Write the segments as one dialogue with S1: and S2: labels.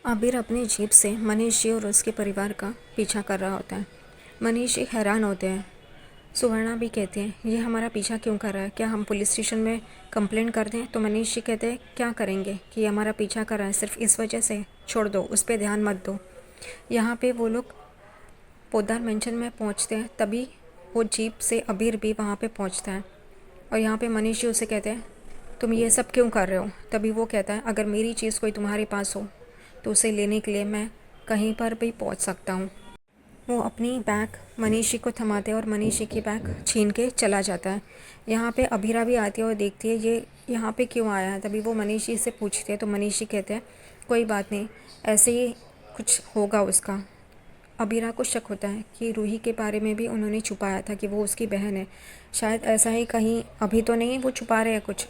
S1: आबिर अपनी जीप से मनीष जी और उसके परिवार का पीछा कर रहा होता है। मनीष जी हैरान होते हैं। सुवर्णा भी कहती है, ये हमारा पीछा क्यों कर रहा है, क्या हम पुलिस स्टेशन में कंप्लेंट कर दें? तो मनीष जी कहते हैं, क्या करेंगे कि हमारा पीछा कर रहा है सिर्फ इस वजह से, छोड़ दो, उस पर ध्यान मत दो। यहाँ पे वो लोग पोद्दार मेंशन में पहुँचते हैं, तभी वो जीप से अबीर भी वहाँ पे पहुँचता है और यहाँ पे मनीष जी उसे कहते हैं, तुम ये सब क्यों कर रहे हो? तभी वो कहता है, अगर मेरी चीज़ कोई तुम्हारे पास हो तो उसे लेने के लिए मैं कहीं पर भी पहुंच सकता हूं। वो अपनी बैग मनीष जी को थमाते हैं और मनीष जी की बैग छीन के चला जाता है। यहाँ पे अभीरा भी आती है और देखती है ये यहाँ पे क्यों आया है। तभी वो मनीष जी से पूछती है तो मनीष जी कहते हैं, कोई बात नहीं, ऐसे ही कुछ होगा उसका। अबीरा को शक होता है कि रूही के बारे में भी उन्होंने छुपाया था कि वो उसकी बहन है। शायद ऐसा ही कहीं अभी तो नहीं वो छुपा रहे हैं कुछ।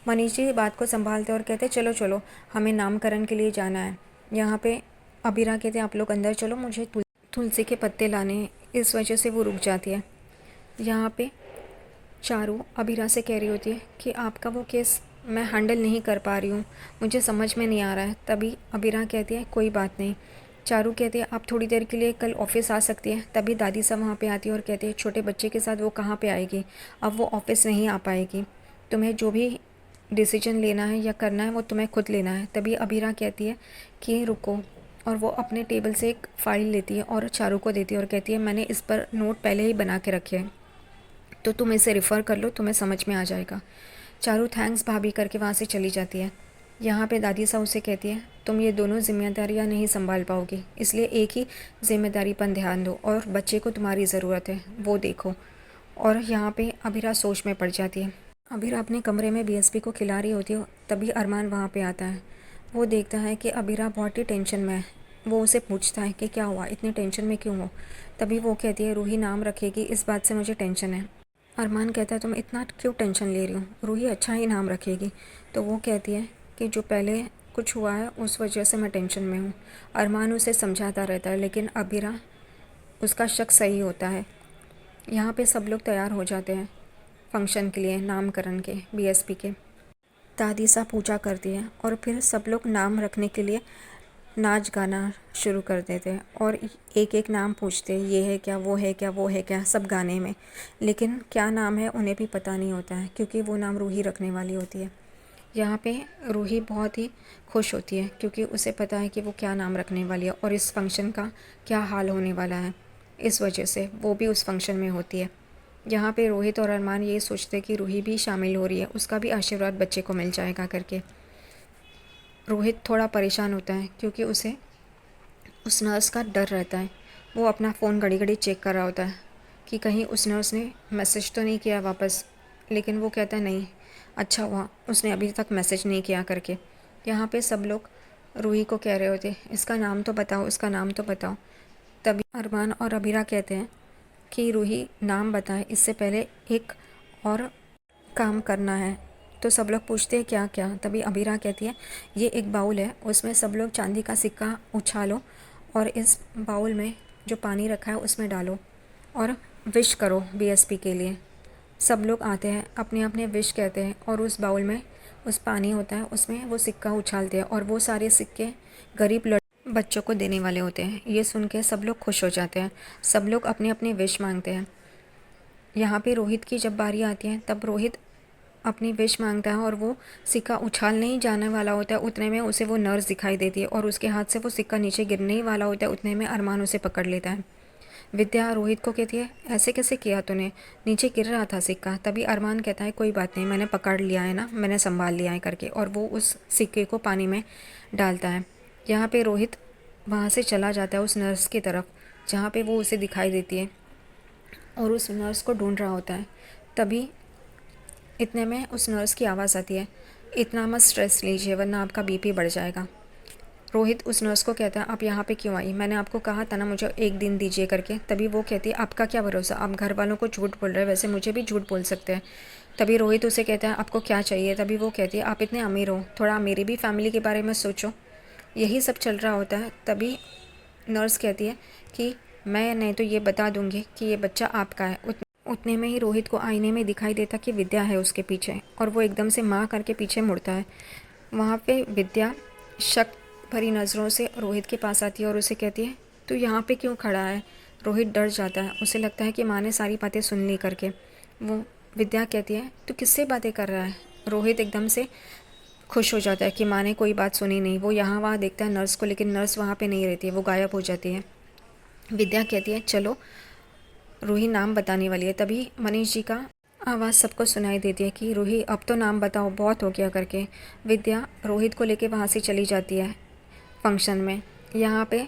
S1: मनीष जी बात को संभालते और कहते चलो चलो, हमें नामकरण के लिए जाना है। यहाँ पे अबीरा कहते आप लोग अंदर चलो, मुझे तुलसी के पत्ते लाने हैं। इस वजह से वो रुक जाती है। यहाँ पे चारू अबीरा से कह रही होती है कि आपका वो केस मैं हैंडल नहीं कर पा रही हूँ, मुझे समझ में नहीं आ रहा है। तभी अबीरा कहती है कोई बात नहीं। चारू कहती है आप थोड़ी देर के लिए कल ऑफिस आ सकती है। तभी दादी साहब वहाँ पे आती है और कहती है छोटे बच्चे के साथ वो कहाँ पे आएगी, अब वो ऑफिस नहीं आ पाएगी। तुम्हें जो भी डिसीजन लेना है या करना है वो तुम्हें खुद लेना है। तभी अबीरा कहती है कि रुको, और वो अपने टेबल से एक फ़ाइल लेती है और चारू को देती है और कहती है मैंने इस पर नोट पहले ही बना के रखे हैं, तो तुम इसे रेफ़र कर लो, तुम्हें समझ में आ जाएगा। चारू थैंक्स भाभी करके वहाँ से चली जाती है। यहाँ पे दादी साहू से कहती है तुम ये दोनों जिम्मेदारियाँ नहीं संभाल पाओगी, इसलिए एक ही जिम्मेदारी पर ध्यान दो और बच्चे को तुम्हारी ज़रूरत है वो देखो। और यहाँ पे अबीरा सोच में पड़ जाती है। अबीरा अपने कमरे में बीएसपी को खिला रही होती है, तभी अरमान वहाँ पे आता है। वो देखता है कि अबीरा बहुत ही टेंशन में है। वो उसे पूछता है कि क्या हुआ, इतनी टेंशन में क्यों हो? तभी वो कहती है रूही नाम रखेगी, इस बात से मुझे टेंशन है। अरमान कहता है तुम इतना क्यों टेंशन ले रही हो, रूही अच्छा ही नाम रखेगी। तो वो कहती है कि जो पहले कुछ हुआ है उस वजह से मैं टेंशन में हूँ। अरमान उसे समझाता रहता है, लेकिन अबीरा उसका शक सही होता है। यहाँ पे सब लोग तैयार हो जाते हैं फंक्शन के लिए, नामकरण के, बीएसपी के। दादी सा पूजा करती है और फिर सब लोग नाम रखने के लिए नाच गाना शुरू कर देते हैं और एक एक नाम पूछते हैं, ये है क्या, वो है क्या, वो है क्या, सब गाने में। लेकिन क्या नाम है उन्हें भी पता नहीं होता है, क्योंकि वो नाम रूही रखने वाली होती है। यहाँ पे रूही बहुत ही खुश होती है क्योंकि उसे पता है कि वो क्या नाम रखने वाली है और इस फंक्शन का क्या हाल होने वाला है। इस वजह से वो भी उस फंक्शन में होती है। यहाँ पे रोहित और अरमान ये सोचते कि रूही भी शामिल हो रही है, उसका भी आशीर्वाद बच्चे को मिल जाएगा करके। रोहित थोड़ा परेशान होता है क्योंकि उसे उस नर्स का डर रहता है। वो अपना फ़ोन घड़ी घड़ी चेक कर रहा होता है कि कहीं उस नर्स ने मैसेज तो नहीं किया वापस। लेकिन वो कहता है नहीं, अच्छा हुआ उसने अभी तक मैसेज नहीं किया करके। यहाँ पे सब लोग रूही को कह रहे होते इसका नाम तो बताओ, इसका नाम तो बताओ। तभी अरमान और अबीरा कहते हैं कि रूही नाम बताए, इससे पहले एक और काम करना है। तो सब लोग पूछते हैं क्या क्या। तभी अबीरा कहती है ये एक बाउल है, उसमें सब लोग चांदी का सिक्का उछालो और इस बाउल में जो पानी रखा है उसमें डालो और विश करो बीएसपी के लिए। सब लोग आते हैं, अपने अपने विश कहते हैं और उस बाउल में उस पानी होता है, उसमें वो सिक्का उछालते हैं और वो सारे सिक्के गरीब बच्चों को देने वाले होते हैं। ये सुन के सब लोग खुश हो जाते हैं, सब लोग अपने अपने विश मांगते हैं। यहाँ पे रोहित की जब बारी आती है तब रोहित अपनी विश मांगता है और वो सिक्का उछाल नहीं जाने वाला होता है, उतने में उसे वो नर्स दिखाई देती है और उसके हाथ से वो सिक्का नीचे गिरने ही वाला होता है। उतने में अरमान उसे पकड़ लेता है। विद्या रोहित को कहती है ऐसे कैसे किया तूने, नीचे गिर रहा था सिक्का। तभी अरमान कहता है कोई बात नहीं, मैंने पकड़ लिया है ना, मैंने संभाल लिया है करके, और वो उस सिक्के को पानी में डालता है। यहाँ पे रोहित वहाँ से चला जाता है उस नर्स की तरफ जहाँ पे वो उसे दिखाई देती है और उस नर्स को ढूंढ रहा होता है। तभी इतने में उस नर्स की आवाज़ आती है, इतना मत स्ट्रेस लीजिए वरना आपका बीपी बढ़ जाएगा। रोहित उस नर्स को कहता है आप यहाँ पे क्यों आई, मैंने आपको कहा था ना मुझे एक दिन दीजिए करके। तभी वो कहती है आपका क्या भरोसा, आप घर वालों को झूठ बोल रहे हैं, वैसे मुझे भी झूठ बोल सकते हैं। तभी रोहित उसे कहता है आपको क्या चाहिए। तभी वो कहती है आप इतने अमीर हो, थोड़ा मेरी भी फैमिली के बारे में सोचो। यही सब चल रहा होता है। तभी नर्स कहती है कि मैं नहीं तो ये बता दूंगी कि ये बच्चा आपका है। उतने में ही रोहित को आईने में दिखाई देता कि विद्या है उसके पीछे और वो एकदम से माँ करके पीछे मुड़ता है। वहाँ पे विद्या शक भरी नज़रों से रोहित के पास आती है और उसे कहती है, तू यहाँ पे क्यों खड़ा है? रोहित डर जाता है, उसे लगता है कि माँ ने सारी बातें सुन ली करके। वो विद्या कहती है, तू किससे बातें कर रहा है? रोहित एकदम से खुश हो जाता है कि माँ ने कोई बात सुनी नहीं। वो यहाँ वहाँ देखता है नर्स को, लेकिन नर्स वहाँ पे नहीं रहती है, वो गायब हो जाती है। विद्या कहती है, चलो। रूही नाम बताने वाली है, तभी मनीष जी का आवाज़ सबको सुनाई देती है कि रूही अब तो नाम बताओ, बहुत हो गया करके। विद्या रोहित को लेके वहाँ से चली जाती है फंक्शन में। यहाँ पे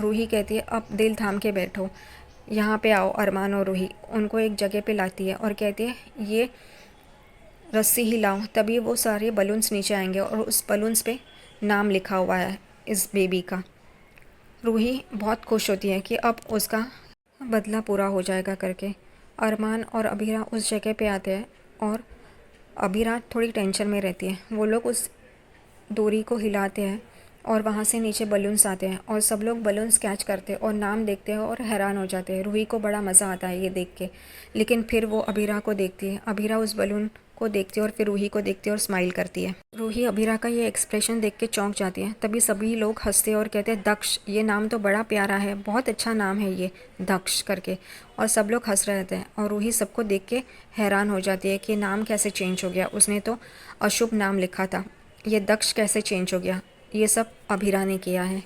S1: रूही कहती है, अब दिल थाम के बैठो, यहाँ पे आओ। अरमान और रूही उनको एक जगह पे लाती है और कहती है, ये रस्सी ही लाओ। तभी वो सारे बलून्स नीचे आएंगे और उस बलून्स पे नाम लिखा हुआ है इस बेबी का। रूही बहुत खुश होती है कि अब उसका बदला पूरा हो जाएगा करके। अरमान और अभीरा उस जगह पे आते हैं और अभीरा थोड़ी टेंशन में रहती है। वो लोग उस डोरी को हिलाते हैं और वहाँ से नीचे बलून्स आते हैं और सब लोग बलून्स कैच करते हैं और नाम देखते हैं और हैरान हो जाते हैं। रूही को बड़ा मज़ा आता है ये देख के, लेकिन फिर वो अभीरा को देखती है। अभीरा उस बलून को देखती है और फिर रूही को देखती है और स्माइल करती है। रूही अभीरा का ये एक्सप्रेशन देख के चौंक जाती है। तभी सभी लोग हंसते हैं और कहते हैं, दक्ष, ये नाम तो बड़ा प्यारा है, बहुत अच्छा नाम है ये, दक्ष करके। और सब लोग हंस रहे थे और रूही सबको देख के हैरान हो जाती है कि नाम कैसे चेंज हो गया, उसने तो अशुभ नाम लिखा था, ये दक्ष कैसे चेंज हो गया। ये सब अभीरा ने किया है।